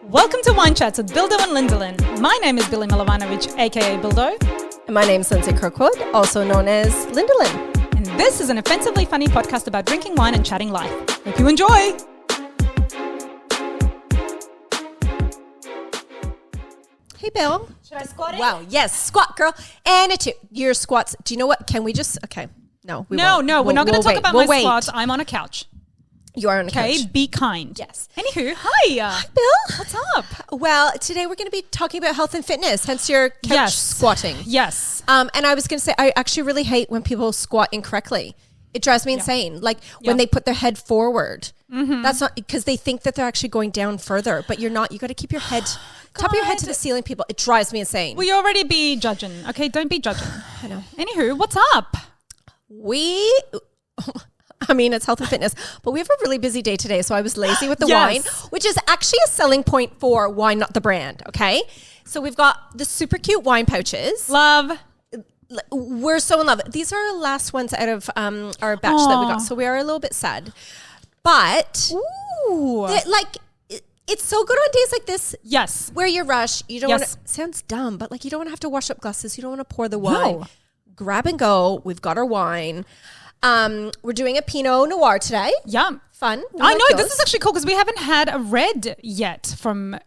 Welcome to Wine Chats with Bildo and Lindelin. My name is Billy Milovanovic, aka Bildo. And my name's Lindsay Kirkwood, also known as Lindelin. And this is an offensively funny podcast about drinking wine and chatting life. Hope you enjoy. Hey, Bill. Should I squat it? Wow, yes, squat, girl. And a two. Your squats. Do you know what? Can we just, okay. No, we No, won't. we're not going to talk wait. about We'll my wait. squats. I'm on a couch. You are on a Okay, couch. be kind. Yes. Anywho, hi. Bill. What's up? Well, today we're going to be talking about health and fitness, hence your couch Yes. squatting. Yes. And I was going to say, I actually really hate when people squat incorrectly. It drives me insane. Like when they put their head forward. Mm-hmm. That's not because they think that they're actually going down further, but you're not. You got to keep your head, top of your head to the ceiling, people. It drives me insane. We already be judging. Okay, don't be judging. I know. Anywho, what's up? I mean, it's health and fitness, but we have a really busy day today. So I was lazy with the Yes. wine, which is actually a selling point for Wine Not the Brand. Okay. So we've got the super cute wine pouches. Love. We're so in love. These are our last ones out of our batch that we got. So we are a little bit sad, but Ooh. it's so good on days like this. Yes. Where you rush, you don't Yes. want to, sounds dumb, but like you don't want to have to wash up glasses. You don't want to pour the wine. No. Grab and go. We've got our wine. We're doing a Pinot Noir today. Yeah. Fun. We I like know. those. This is actually cool because we haven't had a red yet from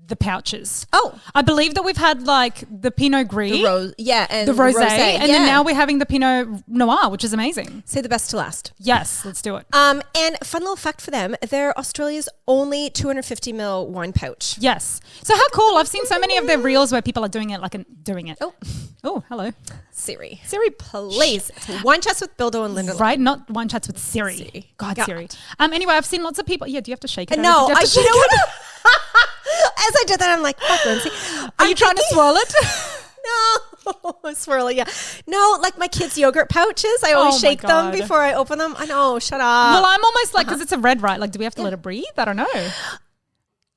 the pouches. Oh. I believe that we've had like the Pinot Gris, The rose, yeah, and the rosé, rosé, and yeah. then now we're having the Pinot Noir, which is amazing. Say the best to last. Yes, let's do it. And fun little fact for them: they're Australia's only 250 ml wine pouch. Yes. So how cool! I've seen so many of their reels where people are doing it doing it. Oh. Oh, hello. Siri, Siri, please. It's Wine Chats with Bildo and Linda. Right, not Wine Chats with Siri. Siri. God, God. Siri. Anyway, I've seen lots of people. Yeah, do you have to shake it? No, Do you have I to shake you know it? what? As I did that, I'm like, fuck, Lindsay. Are you trying to swirl it? No, swirl it, yeah. No, like my kids' yogurt pouches. I always Oh my shake them God. before I open them. I know, shut up. Well, I'm almost like, because it's a red, right? Like, do we have to let it breathe? I don't know.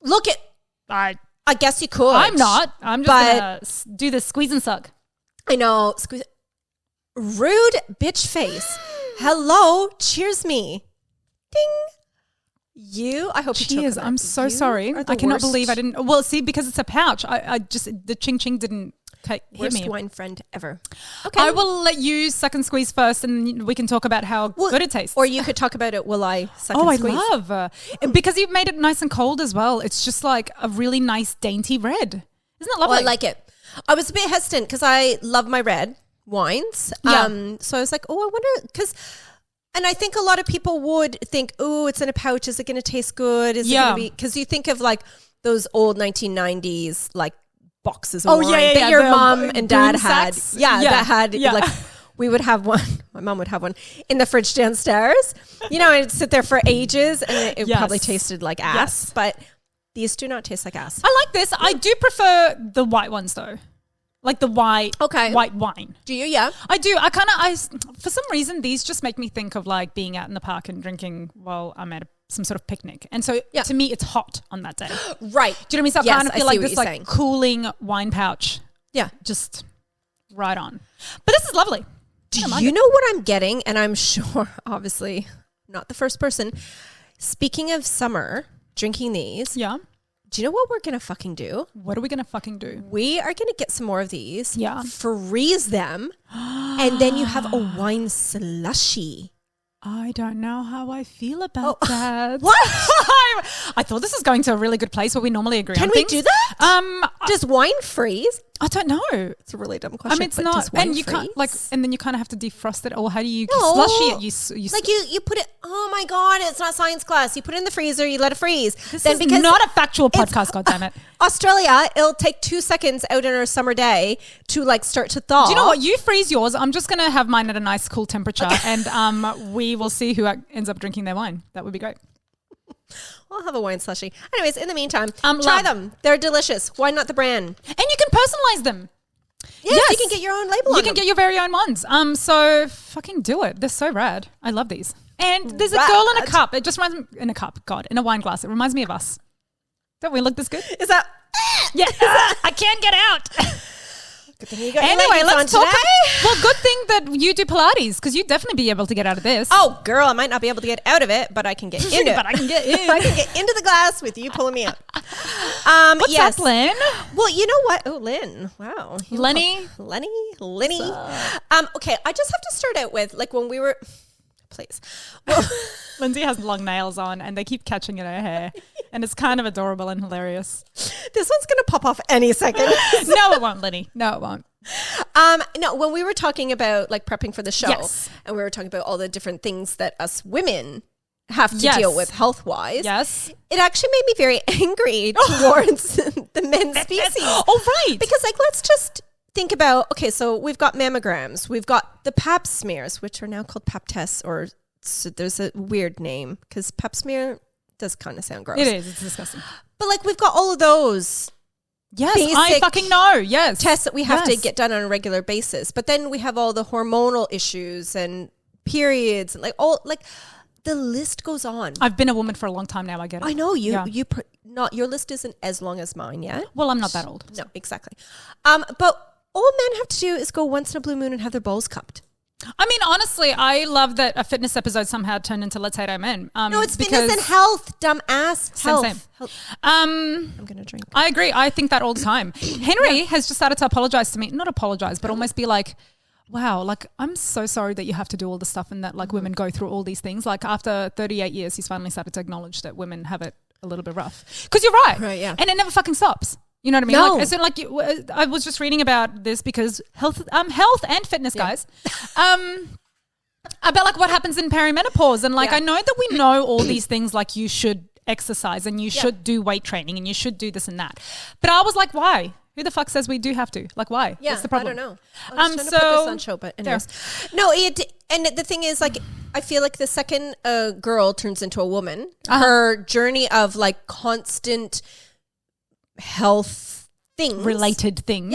Look at, I guess you could. I'm not. I'm just But- gonna do this squeeze and suck. I know. Squeeze. Rude bitch face. Hello, cheers me. Ding. I hope you Cheers. took that. I'm so You sorry. are the I cannot worst- believe I didn't. Well, see, because it's a pouch, I just, the ching ching didn't hit Worst me. wine friend ever. Okay. I will let you suck and squeeze first, and we can talk about how good it tastes. Or you could talk about it while I suck Oh, and I squeeze. love because you've made it nice and cold as well. It's just like a really nice, dainty red. Isn't that lovely? Oh, I like it. I was a bit hesitant because I love my red wines. Yeah. So I was like, oh, I wonder, because, and I think a lot of people would think, oh, it's in a pouch. Is it going to taste good? Is it Yeah. going to be, because you think of like those old 1990s, like boxes of Oh, wine yeah, yeah, that yeah, your the mom and dad boom had. sacks. Yeah, Yeah, that had yeah. like, we would have one, my mom would have one in the fridge downstairs, and it'd sit there for ages and it Yes. probably tasted like ass, Yes. but these do not taste like ass. I like this. I do prefer the white ones though, like the white wine. Do you? Yeah. I do. For some reason, these just make me think of like being out in the park and drinking while I'm at some sort of picnic. And so to me, it's hot on that day. Right. Do you know what I mean? So I Yes, kind of I feel see like what this you're like saying. cooling wine pouch, Yeah. just right on. But this is lovely. Do you know what I'm getting? And I'm sure, obviously, not the first person. Speaking of summer, drinking these, Yeah. do you know what we're going to fucking do? What are we going to fucking do? We are going to get some more of these, Yeah. freeze them, and then you have a wine slushy. I don't know how I feel about that. What? I thought this is going to a really good place where we normally agree on Can we things. do that? Does wine freeze? I don't know. It's a really dumb question. It's but not, does wine and you freeze? can't and then you kind of have to defrost it, or how do you No. slushy it? You Like you put it, oh my God, it's not science class. You put it in the freezer, you let it freeze. This Then is because not a factual it's- podcast. God damn it! Australia, it'll take 2 seconds out in our summer day to like start to thaw. Do you know what? You freeze yours. I'm just gonna have mine at a nice, cool temperature, and we will see who ends up drinking their wine. That would be great. I'll have a wine slushy. Anyways, in the meantime, try love. them. They're delicious. Why not the brand? And you can personalize them. Yes, you can get your own label on You can them. get your very own ones. So fucking do it. They're so rad. I love these. And there's a Rad. girl in a cup. It just reminds me in a cup. God, in a wine glass. It reminds me of us. Don't we look this good? Is that? Yeah. I can't get out. Good thing you got your Anyway, leggings on let's talk. today. Well, good thing that you do Pilates because you'd definitely be able to get out of this. Oh, girl, I might not be able to get out of it, but I can get into it. But I can get in. I can get into the glass with you pulling me out. What's up, Lynn? Well, you know what? Oh, Lynn. Wow. Lenny. Okay, I just have to start out with like when we were. Please. Well, Lindsay has long nails on and they keep catching in her hair. And it's kind of adorable and hilarious. This one's going to pop off any second. No, it won't, Lenny. No, it won't. No, when we were talking about like prepping for the show, yes. and we were talking about all the different things that us women have to deal with health-wise, yes, it actually made me very angry towards the men's species. Oh, right. Because like, let's just think about, okay, so we've got mammograms, we've got the pap smears, which are now called pap tests, or so there's a weird name because pap smear does kind of sound gross. It is. It's disgusting. But like, we've got all of those. Yes, I fucking know. Yes. Tests that we have to get done on a regular basis. But then we have all the hormonal issues and periods and like all like the list goes on. I've been a woman for a long time now. I get it. I know not your list isn't as long as mine yet. Well, I'm not that old. No, exactly. But all men have to do is go once in a blue moon and have their balls cupped. I mean, honestly, I love that a fitness episode somehow turned into Let's Hate Our Men. No, it's fitness and health, dumbass. Same. I'm going to drink. I agree. I think that all the time. Henry has just started to apologize to me. Not apologize, but almost be like, wow, like, I'm so sorry that you have to do all this stuff and that like women go through all these things. Like after 38 years, he's finally started to acknowledge that women have it a little bit rough. Because you're right. Right, yeah. And it never fucking stops. You know what I mean? No. Like, I was just reading about this because health and fitness guys, about like what happens in perimenopause. And like, I know that we know all these things, like you should exercise and you should do weight training and you should do this and that. But I was like, why? Who the fuck says we do have to? Like, why? Yeah, what's the problem? I don't know. I was trying to put this on show, but anyways. No, and the thing is, like, I feel like the second a girl turns into a woman, her journey of like constant health things, related things,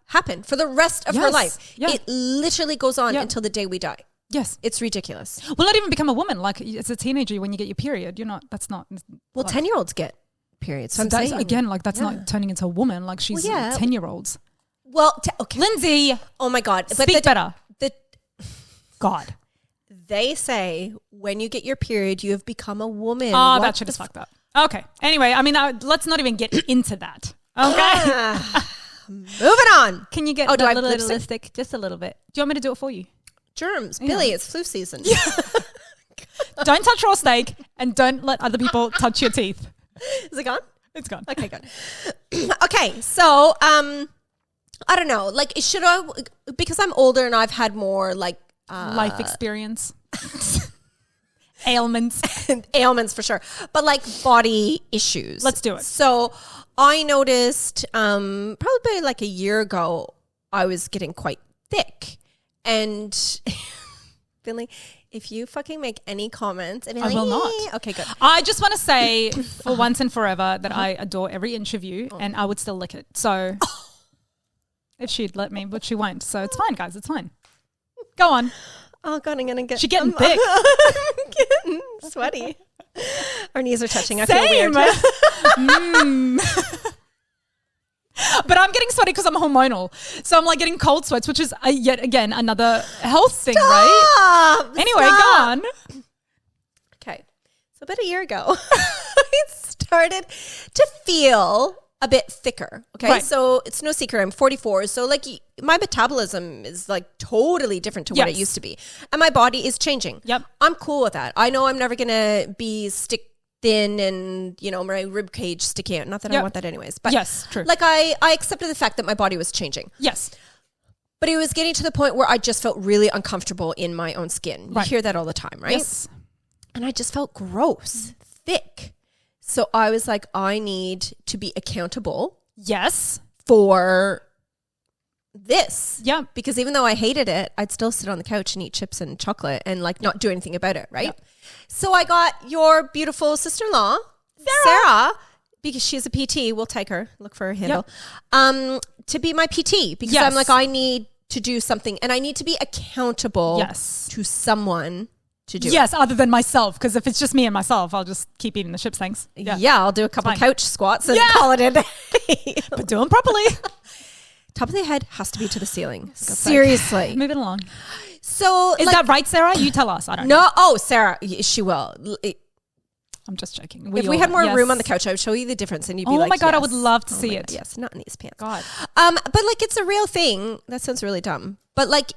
happen for the rest of her life. Yeah. It literally goes on until the day we die. Yes. It's ridiculous. Well, not even become a woman. Like as a teenager, when you get your period, that's not. Well, like, 10-year-olds get periods. So I'm saying. Again, like that's not turning into a woman. Like she's 10-year-olds. Well, okay. Lindsay. Oh my God. Speak better. God. They say when you get your period, you have become a woman. Oh, that shit is fucked up. Okay. Anyway, I mean, let's not even get into that. Okay. Moving on. Can you get a little lipstick? Just a little bit. Do you want me to do it for you? Germs. Billy, it's flu season. Don't touch raw steak and don't let other people touch your teeth. Is it gone? It's gone. Okay, good. Okay, so I don't know. Like, should I? Because I'm older and I've had more like life experience, ailments for sure. But like body issues. Let's do it. So I noticed probably like a year ago I was getting quite thick, and Billy, if you fucking make any comments, I will not. Okay, good. I just want to say for once and forever that I adore every inch of you and I would still lick it. So if she'd let me, but she won't. So it's fine, guys. It's fine. Go on. Oh, God, I'm going to get... She's getting thick. I'm getting sweaty. Our knees are touching. I feel weird. But I'm getting sweaty because I'm hormonal. So I'm like getting cold sweats, which is yet again another health thing, right? Anyway, go on. Okay. So about a year ago, I started to feel a bit thicker. Okay. Right. So it's no secret. I'm 44. So like my metabolism is like totally different to what it used to be. And my body is changing. Yep. I'm cool with that. I know I'm never going to be stick thin and, you know, my rib cage sticky out. Not that I want that anyways. But yes, true. Like I accepted the fact that my body was changing. Yes. But it was getting to the point where I just felt really uncomfortable in my own skin. You hear that all the time, right? Yes. And I just felt gross, thick. So I was like, I need to be accountable. Yes. For this. Yeah. Because even though I hated it, I'd still sit on the couch and eat chips and chocolate and like not do anything about it, right? Yep. So I got your beautiful sister-in-law, Sarah, because she's a PT. We'll take her, look for her handle, to be my PT. Because I'm like, I need to do something and I need to be accountable to someone to do it. Other than myself, because if it's just me and myself, I'll just keep eating the chips, thanks. Yeah, I'll do a couple couch squats and call it a day. But do them properly. Top of the head has to be to the ceiling. Seriously. Move it along. So is that right, Sarah? You tell us. I don't know. No. Oh, Sarah, she will. I'm just joking. If we had more room on the couch, I would show you the difference and you'd be like, oh my God, yes. I would love to see it. God, yes, not in these pants. God. But like it's a real thing. That sounds really dumb. But like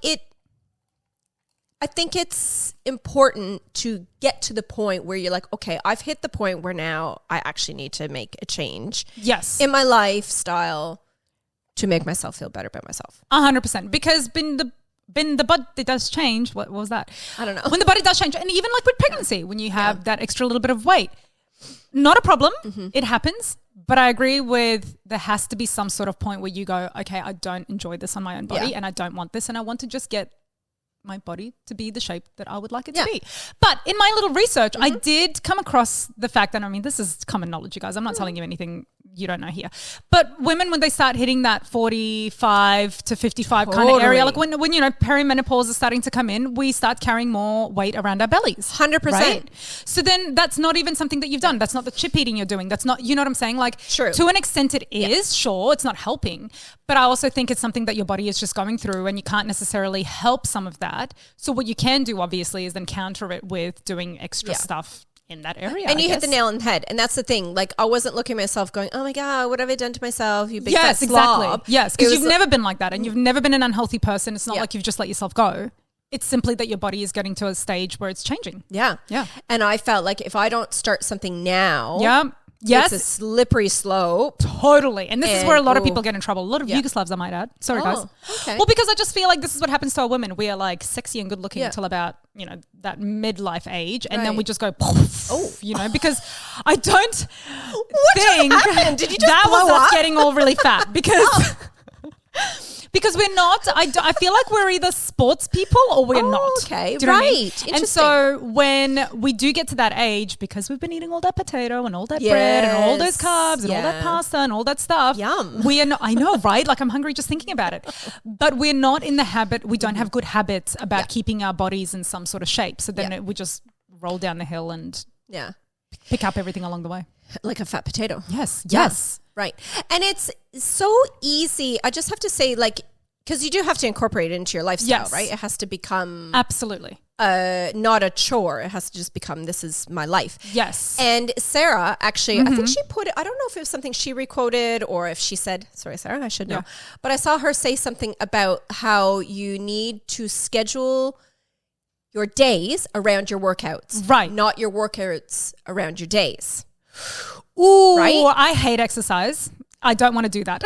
I think it's important to get to the point where you're like, okay, I've hit the point where now I actually need to make a change. Yes. In my lifestyle to make myself feel better about myself. 100%. Because the body does change. What was that? I don't know. When the body does change, and even like with pregnancy, when you have that extra little bit of weight, not a problem. It happens. But I agree with there has to be some sort of point where you go, okay, I don't enjoy this on my own body and I don't want this and I want to just get my body to be the shape that I would like it to be. But in my little research, I did come across the fact that, I mean, this is common knowledge, you guys. I'm not telling you anything you don't know here. But women, when they start hitting that 45 to 55 kind of area, like when you know, perimenopause is starting to come in, we start carrying more weight around our bellies. 100%. Right? So then that's not even something that you've done. That's not the chip eating you're doing. That's not, you know what I'm saying? Like, true. To an extent it is, sure, it's not helping. But I also think it's something that your body is just going through and you can't necessarily help some of that. So what you can do, obviously, is then counter it with doing extra stuff in that area. And you hit the nail on the head. And that's the thing. Like, I wasn't looking at myself going, oh my God, what have I done to myself? You big fat slob. Yes, because you've never been like that and you've never been an unhealthy person. It's not like you've just let yourself go. It's simply that your body is getting to a stage where it's changing. Yeah. Yeah. And I felt like if I don't start something now, it's a slippery slope. Totally. And this is where a lot of people get in trouble. A lot of Yugoslavs, I might add. Sorry, guys. Okay. Well, because I just feel like this is what happens to our women. We are like sexy and good looking until about, you know, that midlife age. And then we just go, you know, because I don't think Did you just that blow was us up? getting all really fat because... Because we're not, I feel like we're either sports people or we're not. Okay, do you know what I mean? Interesting. And so when we do get to that age, because we've been eating all that potato and all that bread and all those carbs and all that pasta and all that stuff. Yum. We are not, I know, right? Like I'm hungry just thinking about it. But we're not in the habit, we don't have good habits about keeping our bodies in some sort of shape. So then we just roll down the hill and pick up everything along the way. Like a fat potato. Yes. Yeah. Yes. Right. And it's so easy. I just have to say, like, because you do have to incorporate it into your lifestyle, right? It has to become absolutely not a chore. It has to just become, this is my life. Yes. And Sarah, actually, I think she put it, I don't know if it was something she requoted or if she said, sorry, Sarah, I should know. But I saw her say something about how you need to schedule your days around your workouts. Right. Not your workouts around your days. Ooh, right? I hate exercise. I don't want to do that.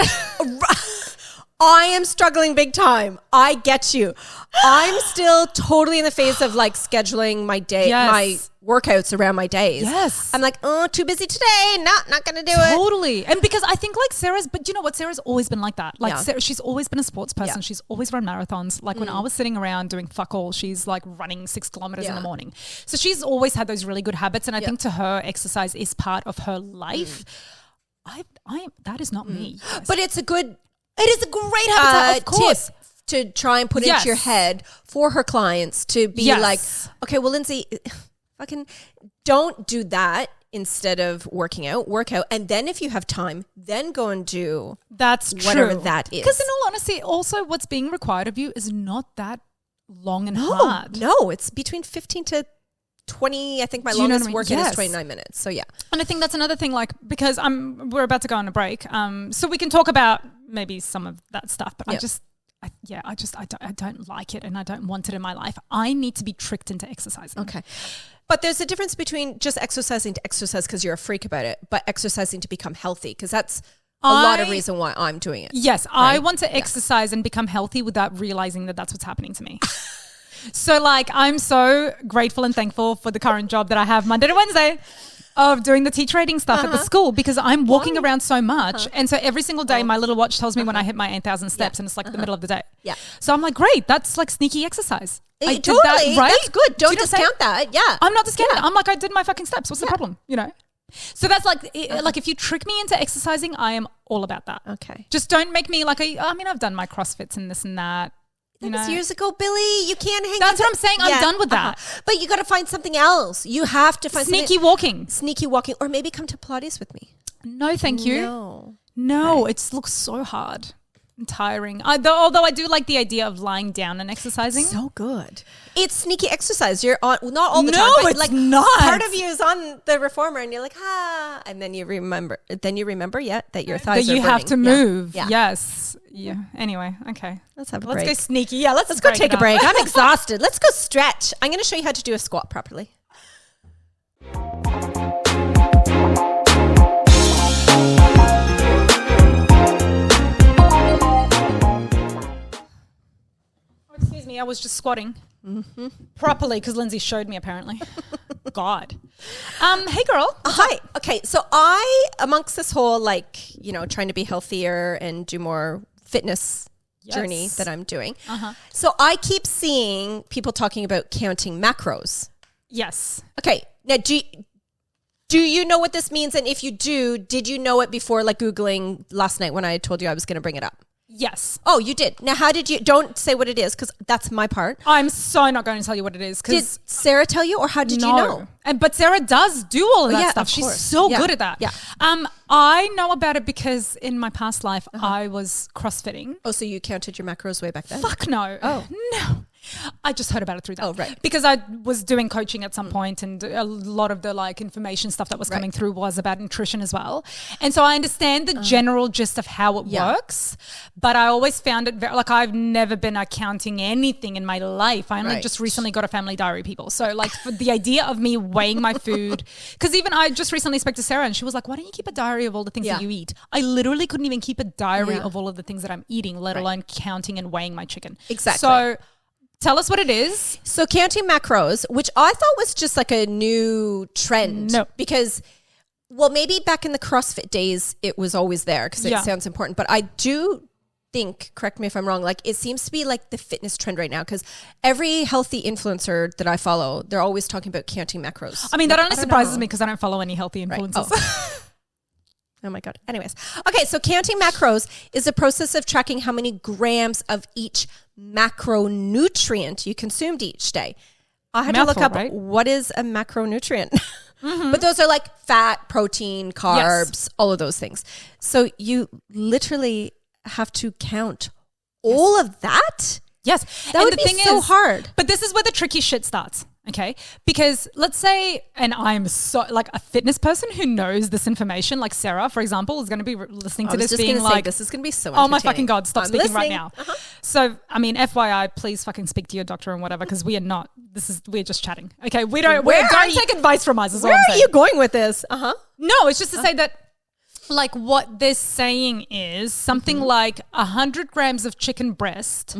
I am struggling big time. I get you. I'm still totally in the phase of like scheduling my day, my workouts around my days. Yes. I'm like, oh, too busy today. Not going to do it. Totally. And because I think like but you know what? Sarah's always been like that. Like Sarah, she's always been a sports person. She's always run marathons. Like when I was sitting around doing fuck all, she's like running 6 kilometers in the morning. So she's always had those really good habits. And I think to her, exercise is part of her life. That is not me. But it's a good... It is a great habit, of course. Tip to try and put into your head for her clients to be like, okay, well, Lindsay, fucking don't do that instead of working out, work out. And then if you have time, then go and do whatever that is. Because in all honesty, also what's being required of you is not that long and hard. No, it's between 15 to 20. I think my longest workout is 29 minutes. So yeah. And I think that's another thing, like, because we're about to go on a break. So we can talk about maybe some of that stuff, but I don't like it and I don't want it in my life. I need to be tricked into exercising. Okay. But there's a difference between just exercising to exercise because you're a freak about it, but exercising to become healthy, because that's a lot of reason why I'm doing it. Yes. Right? I want to exercise and become healthy without realizing that that's what's happening to me. So like, I'm so grateful and thankful for the current job that I have Monday to Wednesday of doing the teacher rating stuff at the school, because I'm walking around so much. And so every single day, my little watch tells me when I hit my 8,000 steps and it's like the middle of the day. Yeah. So I'm like, great, that's like sneaky exercise. I totally. That, right? That's good. Don't discount that. Yeah. I'm not discounting it. I'm like, I did my fucking steps. What's the problem? You know? So that's like, like if you trick me into exercising, I am all about that. Okay. Just don't make me like, I've done my CrossFits and this and that. That was years ago, Billy. You can't hang. That's what I'm saying. I'm done with that. But you got to find something else. You have to find sneaky walking, or maybe come to Pilates with me. No, thank you. No, it looks so hard. tiring. Although I do like the idea of lying down and exercising. So good. It's sneaky exercise. You're on, not all the time. No, but it's like not. Part of you is on the reformer and you're like, and then you remember that your thighs that are you burning. have to move. Yeah. Yes. Yeah. Anyway, okay. Let's have a Let's break. go sneaky. Yeah, let's go take a break. I'm exhausted. Let's go stretch. I'm going to show you how to do a squat properly. Excuse me, I was just squatting properly because Lindsay showed me apparently. God. Hey girl. Hi. Okay. So amongst this whole trying to be healthier and do more fitness journey that I'm doing. So I keep seeing people talking about counting macros. Yes. Okay. Now, do you know what this means? And if you do, did you know it before Googling last night when I told you I was going to bring it up? Yes. Oh, you did. Now, how did you? Don't say what it is because that's my part. I'm so not going to tell you what it is. Did Sarah tell you or how did you know? But Sarah does do all of that stuff. She's so good at that. Yeah. I know about it because in my past life, I was CrossFitting. Oh, so you counted your macros way back then? Fuck no. Oh. No. I just heard about it through that. Oh, right. Because I was doing coaching at some point and a lot of the information stuff that was coming through was about nutrition as well. And so I understand the general gist of how it works, but I always found it I've never been counting anything in my life. I only just recently got a family diary, people. So for the idea of me weighing my food, because even I just recently spoke to Sarah and she was like, why don't you keep a diary of all the things that you eat? I literally couldn't even keep a diary of all of the things that I'm eating, let alone counting and weighing my chicken. Exactly. So tell us what it is. So counting macros, which I thought was just a new trend. No. Because, maybe back in the CrossFit days, it was always there because it sounds important. But I do think, correct me if I'm wrong, it seems to be the fitness trend right now because every healthy influencer that I follow, they're always talking about counting macros. I mean, that only surprises me because I don't follow any healthy influencers. Right. Oh my God. Anyways. Okay. So counting macros is a process of tracking how many grams of each macronutrient you consumed each day. I had to look up what is a macronutrient. But those are fat, protein, carbs, all of those things. So you literally have to count all of that? Yes. That would be so hard. But this is where the tricky shit starts. Okay. Because let's say, and I'm so a fitness person who knows this information, like Sarah, for example, is going to be listening to this being this is going to be so oh my fucking God, stop speaking listening. right now. So, I mean, FYI, please fucking speak to your doctor and whatever, because we are not, we're just chatting. Okay. We don't take advice from us. Where are you going with this? No, it's just to say that what they're saying is something like 100 grams of chicken breast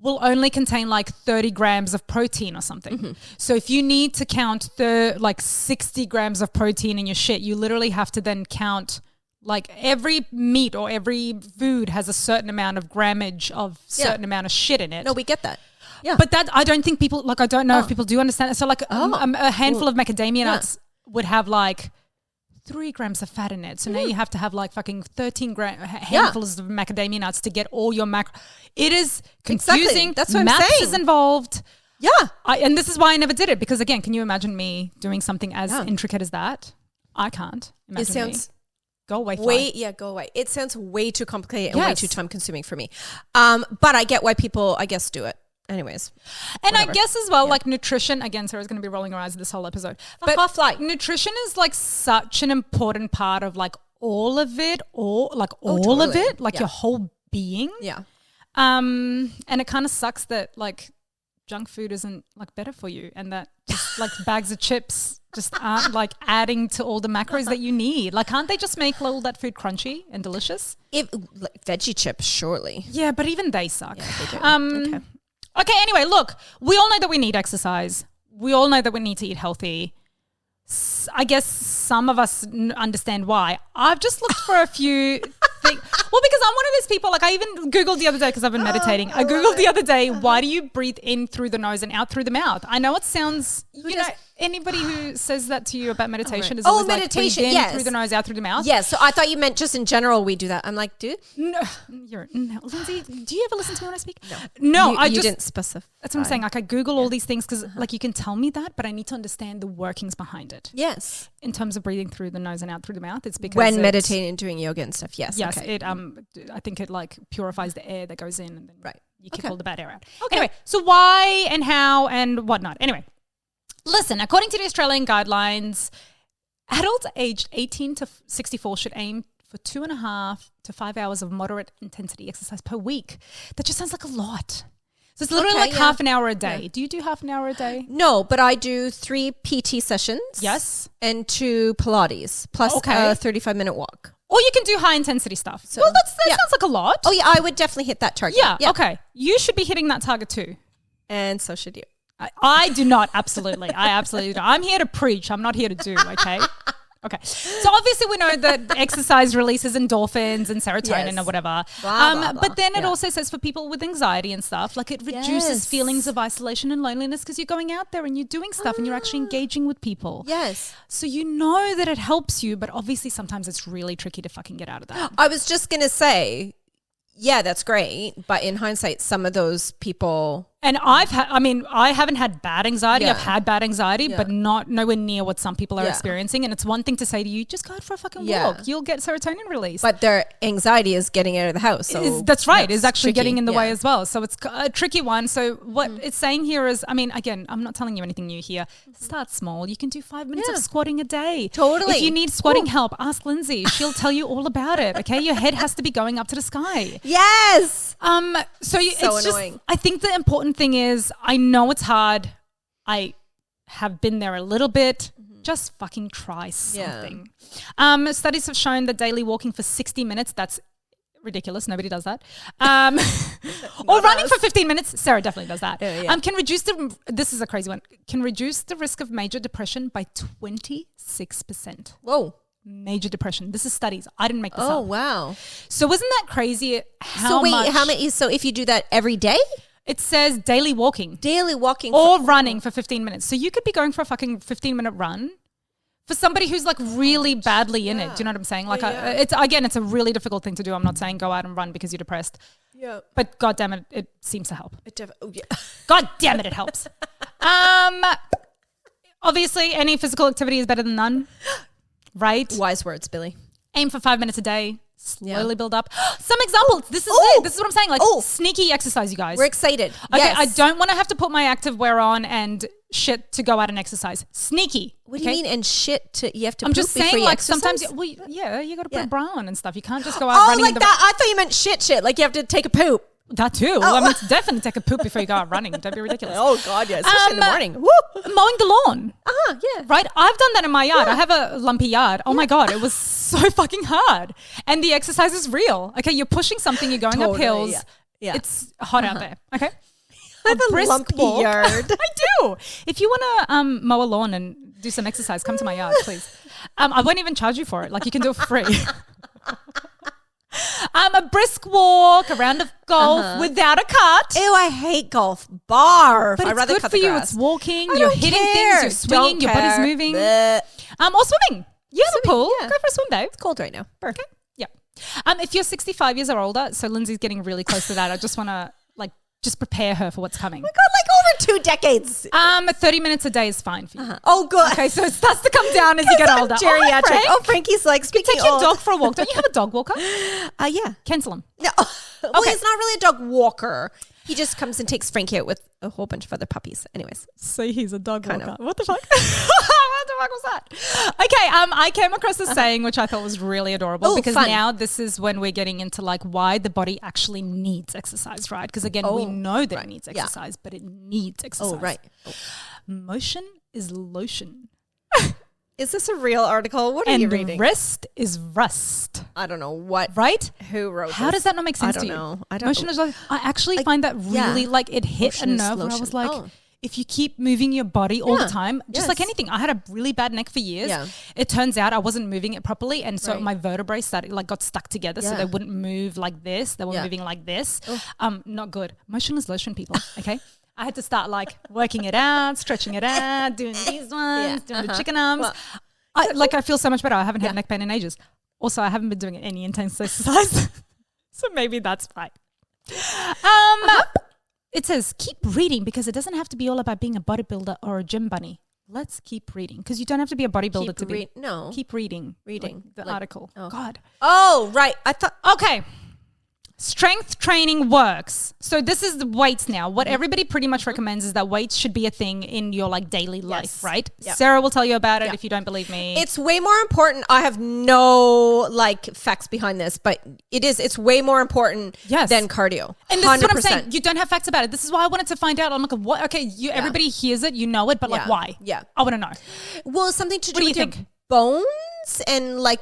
will only contain 30 grams of protein or something. So if you need to count 60 grams of protein in your shit, you literally have to then count every meat or every food has a certain amount of grammage of certain amount of shit in it. No, we get that. Yeah. But that, I don't think people, I don't know if people do understand it. So a handful of macadamia nuts would have 3 grams of fat in it. So now you have to have fucking 13 handfuls of macadamia nuts to get all your It is confusing. Exactly. That's what I'm Maths saying. is involved. Yeah. And this is why I never did it because again, can you imagine me doing something as intricate as that? I can't imagine It sounds Go away. Fly. Go away. It sounds way too complicated and way too time consuming for me. But I get why people, I guess, do it. Anyways. And whatever. I guess as well, nutrition, again, Sarah's going to be rolling her eyes this whole episode. But nutrition is such an important part of all of it, all of it, your whole being. Yeah. And it kind of sucks that junk food isn't better for you and that just bags of chips just aren't adding to all the macros that you need. Can't they just make all that food crunchy and delicious? Veggie chips, surely. Yeah, but even they suck. Yeah, they do. Okay, anyway, look, we all know that we need exercise. We all know that we need to eat healthy. I guess some of us understand why. I've just looked for a few things. Well, because I'm one of those people, I even Googled the other day because I've been meditating. I Googled the other day, why do you breathe in through the nose and out through the mouth? I know it sounds, anybody who says that to you about meditation is Oh, always meditation, like breathe in yes. through the nose, out through the mouth. Yes. So I thought you meant just in general we do that. I'm like, dude. No, Lindsay, do you ever listen to me when I speak? No. You didn't specify. That's what I'm saying. Like I Google all these things because like you can tell me that, but I need to understand the workings behind it. Yes. In terms of breathing through the nose and out through the mouth, it's because when meditating and doing yoga and stuff. Yes. Yes. Okay. It I think it like purifies the air that goes in, and then you kick Okay. all the bad air out. Okay. Anyway, so why and how and whatnot. Anyway, listen. According to the Australian guidelines, adults aged 18 to 64 should aim for 2.5 to 5 hours of moderate intensity exercise per week. That just sounds like a lot. So it's literally like half an hour a day. Do you do half an hour a day? No, but I do 3 PT sessions. Yes. And 2 Pilates plus a 35-minute walk. Or you can do high intensity stuff. So, well, that sounds like a lot. Oh, yeah, I would definitely hit that target. Yeah, okay. You should be hitting that target too. And so should you. I do not, absolutely. I absolutely don't. I'm here to preach. I'm not here to do, okay? Okay. So obviously we know that exercise releases endorphins and serotonin or whatever. Blah, blah, blah. But then it also says for people with anxiety and stuff, like it reduces feelings of isolation and loneliness because you're going out there and you're doing stuff and you're actually engaging with people. Yes. So you know that it helps you, but obviously sometimes it's really tricky to fucking get out of that. I was just going to say, yeah, that's great. But in hindsight, some of those people... And I haven't had bad anxiety. Yeah. I've had bad anxiety, but nowhere near what some people are experiencing. And it's one thing to say to you, just go out for a fucking walk. You'll get serotonin release. But their anxiety is getting out of the house. So That's right. It's actually tricky. getting in the way as well. So it's a tricky one. So what it's saying here is, I mean, again, I'm not telling you anything new here. Start small. You can do 5 minutes of squatting a day. Totally. If you need squatting help, ask Lindsay. She'll tell you all about it. Okay. Your head has to be going up to the sky. Yes. So it's annoying. just, I think the important thing is, I know it's hard. I have been there a little bit. Just fucking try something. Studies have shown that daily walking for 60 minutes, that's ridiculous. Nobody does that. Or running for 15 minutes. Sarah definitely does that. Can reduce this is a crazy one, can reduce the risk of major depression by 26%. Whoa. Major depression. This is studies. I didn't make this up. Oh, wow. So isn't that crazy? How many? So if you do that every day? It says daily walking. Daily walking. Or running for 15 minutes. So you could be going for a fucking 15-minute run for somebody who's like really badly in it. Do you know what I'm saying? Like it's a really difficult thing to do. I'm not saying go out and run because you're depressed. Yeah. But God damn it, it seems to help. God damn it, it helps. Obviously, any physical activity is better than none. Right? Wise words, Billy. Aim for 5 minutes a day. Slowly build up. Some examples. This is it. This is what I'm saying. Like sneaky exercise, you guys. We're excited. Okay, yes. I don't want to have to put my active wear on and shit to go out and exercise. Sneaky. What do you mean? And shit you have to. I'm just saying, like exercise? sometimes, you got to put a bra on and stuff. You can't just go out running. Like that. I thought you meant shit. Like you have to take a poop. That too. I mean, it's definitely take a poop before you go out running. Don't be ridiculous. Oh God, yeah, especially in the morning. Woo. Mowing the lawn. Yeah. Right? I've done that in my yard. I have a lumpy yard. Oh my God, it was so fucking hard. And the exercise is real. Okay, you're pushing something, you're going up hills. Yeah. It's hot out there. Okay? I have a lumpy yard. I do. If you want to mow a lawn and do some exercise, come to my yard, please. I won't even charge you for it. Like you can do it for free. A brisk walk, a round of golf without a cut. Ew, I hate golf. Barf. But I'd it's rather good cut for the you. grass. It's walking. I You're don't hitting care. things. You're swinging. Your body's moving. Bleh. Or swimming. You have a pool. Yeah. Go for a swim, Dave. It's cold right now. Okay. Yeah. If you're 65 years or older, so Lindsay's getting really close to that. I just want to just prepare her for what's coming. Oh my God, like over 2 decades. 30 minutes a day is fine for you. Oh, good. Okay, so it starts to come down as you get older. Geriatric. Frank. Oh, Frankie's like speaking. Take your dog for a walk. Don't you have a dog walker? Yeah. Cancel him. No. Well, he's not really a dog walker. He just comes and takes Frankie out with a whole bunch of other puppies. Anyways. See, he's a dog Kind walker. of. What the fuck? What the fuck was that? Okay, I came across a saying which I thought was really adorable because fun. now this is when we're getting into like why the body actually needs exercise, right? Because again, we know that it needs exercise, but it needs exercise. Oh, right. Motion is lotion. Is this a real article? What are you reading? And rest is rust. I don't know what. Right? Who wrote How this? does that not make sense I to don't you? know. I don't Motion is lotion. I actually find that really like it hit Motion a is nerve where I lotion. was like, Oh. if you keep moving your body all the time, just like Yes. anything. I had a really bad neck for years. Yeah. It turns out I wasn't moving it properly, and so Right. my vertebrae got stuck together, so Yeah. they wouldn't move like this. They were Yeah. moving like this. Not good. Motion is lotion, people. Okay. I had to start like working it out, stretching it out, doing these ones, doing the chicken arms. Well, I feel so much better. I haven't had neck pain in ages. Also, I haven't been doing any intense exercise. So maybe that's fine. It says, keep reading because it doesn't have to be all about being a bodybuilder or a gym bunny. Let's keep reading because you don't have to be a bodybuilder to be. No. Keep reading. Reading. Like the article. Oh. God. Oh, right. I thought. Okay. Strength training works. So this is the weights now. What everybody pretty much recommends is that weights should be a thing in your like daily life, right? Yep. Sarah will tell you about it Yep. if you don't believe me. It's way more important. I have no like facts behind this, but it's way more important than cardio. And this 100%. Is what I'm saying. You don't have facts about it. This is why I wanted to find out. I'm like, what? Okay, everybody hears it, you know it, but like why? Yeah. I want to know. Well, something to do with your bones and like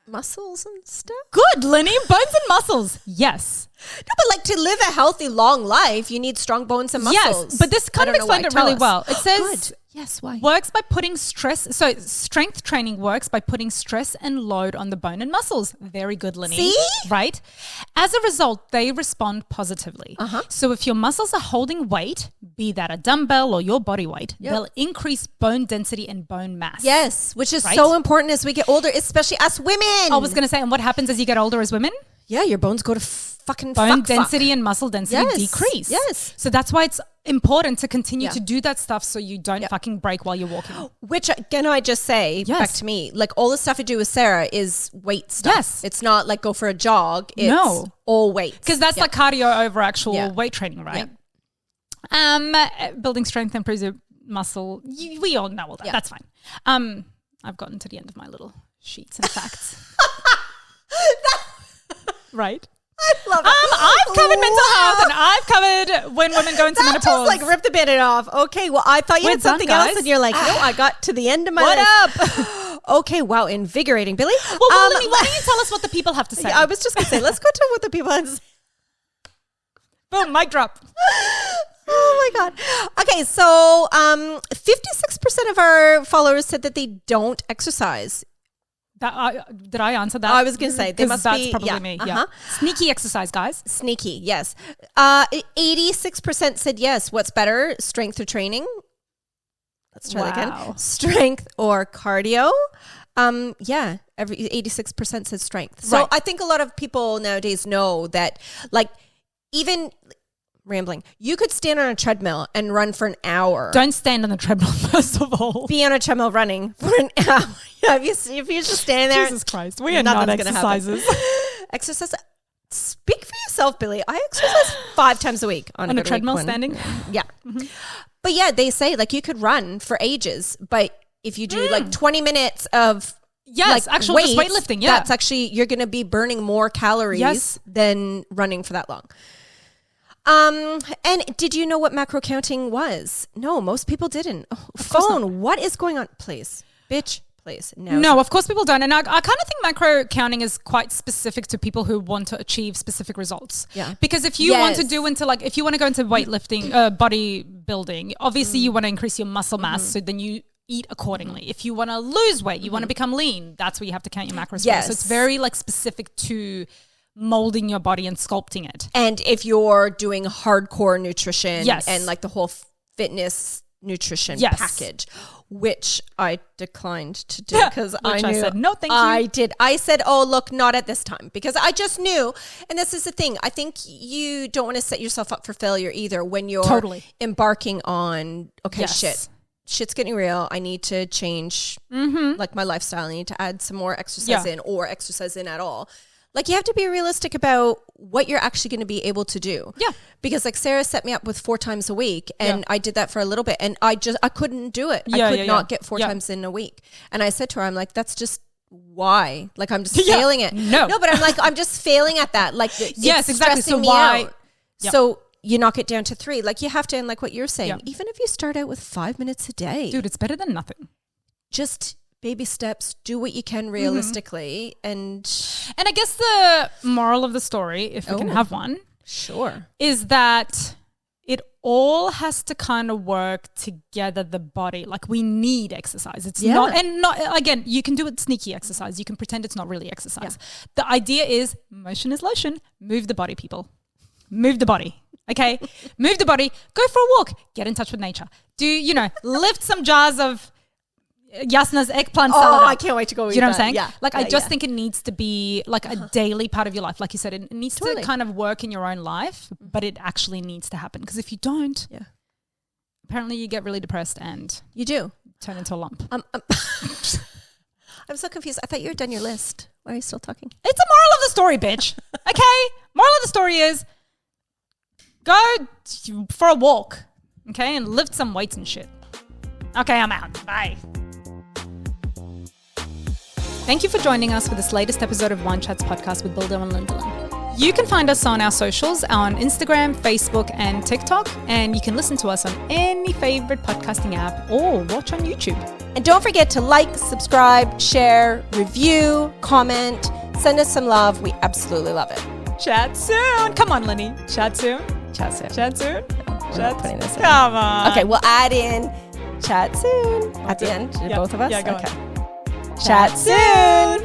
muscles and stuff. Good, Lenny. Bones and muscles. Yes. No, but like to live a healthy, long life, you need strong bones and muscles. Yes, but this kind of explained it really well. It says, yes, why? Works by putting stress. So strength training works by putting stress and load on the bone and muscles. Very good, Lenny. See? Right? As a result, they respond positively. So if your muscles are holding weight, be that a dumbbell or your body weight, they'll increase bone density and bone mass. Yes, which is so important as we get older, especially us women. I was going to say, and what happens as you get older as women? Yeah, your bones go to fucking bone density and muscle density decrease. Yes. So that's why it's important to continue to do that stuff so you don't fucking break while you're walking. Which, can I just say back to me, like all the stuff I do with Sarah is weight stuff. Yes. It's not like go for a jog. It's all weight. Because that's like cardio over actual weight training, right? Building strength improves your muscle. We all know all that. That's fine. I've gotten to the end of my little sheets and facts. Right? I love it. I've covered mental health and I've covered when women go into menopause. Just like rip the band-aid off. Okay, well, I thought you had something else and you're like, no, I got to the end of my list. What up? Okay, wow, invigorating, Billy. Well, Lenny, why don't you tell us what the people have to say? I was just going to say, let's go to what the people have to say. Boom, mic drop. Oh my God. Okay, so 56% of our followers said that they don't exercise. Did I answer that? I was going to say, they must that's probably me. Yeah. Sneaky exercise, guys. Sneaky, yes. 86% said yes. What's better, strength or training? Let's try that again. Strength or cardio? 86% said strength. So I think a lot of people nowadays know that, like, even rambling, you could stand on a treadmill and run for an hour. Don't stand on the treadmill, first of all. Be on a treadmill running for an hour. If you're just standing there. Jesus Christ. We are not exercises. Exercise. Speak for yourself, Billy. I exercise 5 times a week on a treadmill standing. Yeah. Mm-hmm. But yeah, they say like you could run for ages, but if you do like 20 minutes of actual weights, weightlifting, that's actually, you're going to be burning more calories than running for that long. And did you know what macro counting was? No, most people didn't. Oh, phone, what is going on? Please, bitch, please. No, of course people don't. And I kind of think macro counting is quite specific to people who want to achieve specific results. Yeah. Because if you want to do if you want to go into weightlifting, bodybuilding, obviously you want to increase your muscle mass. So then you eat accordingly. If you want to lose weight, you want to become lean, that's where you have to count your macros. Yes. So it's very like specific to molding your body and sculpting it. And if you're doing hardcore nutrition and like the whole fitness nutrition package, which I declined to do because I said, no, thank you. I said, oh, look, not at this time, because I just knew. And this is the thing. I think you don't want to set yourself up for failure either when you're embarking on, shit's getting real. I need to change like my lifestyle. I need to add some more exercise in, or exercise in at all. Like, you have to be realistic about what you're actually going to be able to do. Yeah. Because like Sarah set me up with 4 times a week, and I did that for a little bit, and I couldn't do it. I could not get 4 times in a week. And I said to her, I'm like, that's just why. Like, I'm just failing it. No, but I'm like, I'm just failing at that. Like, it's exactly. So me why? Out. Yep. So you knock it down to 3. Like, you have to, and like what you're saying, even if you start out with 5 minutes a day. Dude, it's better than nothing. Just baby steps, do what you can realistically. And I guess the moral of the story, if we can have one, is that it all has to kind of work together, the body. Like, we need exercise. It's not again, you can do it sneaky exercise. You can pretend it's not really exercise. The idea is motion is lotion. Move the body, people. Move the body. Okay. Move the body, go for a walk, get in touch with nature. Lift some jars of Yasna's eggplant salad. Oh, I can't wait to go eat that. You know what I'm saying? Yeah. Like, I just think it needs to be like a daily part of your life. Like you said, it needs to kind of work in your own life, but it actually needs to happen. Because if you don't, apparently you get really depressed and you do turn into a lump. I'm so confused. I thought you were done your list. Why are you still talking? It's a moral of the story, bitch. Okay? Moral of the story is go for a walk, okay, and lift some weights and shit. Okay, I'm out. Bye. Thank you for joining us for this latest episode of Wine Chats podcast with Bilder and Lindelin. You can find us on our socials on Instagram, Facebook, and TikTok, and you can listen to us on any favorite podcasting app or watch on YouTube. And don't forget to like, subscribe, share, review, comment, send us some love. We absolutely love it. Chat soon. Come on, Lenny. Chat soon. Chat soon. Chat soon. Chat putting this in. Come on. Okay, we'll add in chat soon at the end. Both of us? Yeah, go okay. on. Chat soon.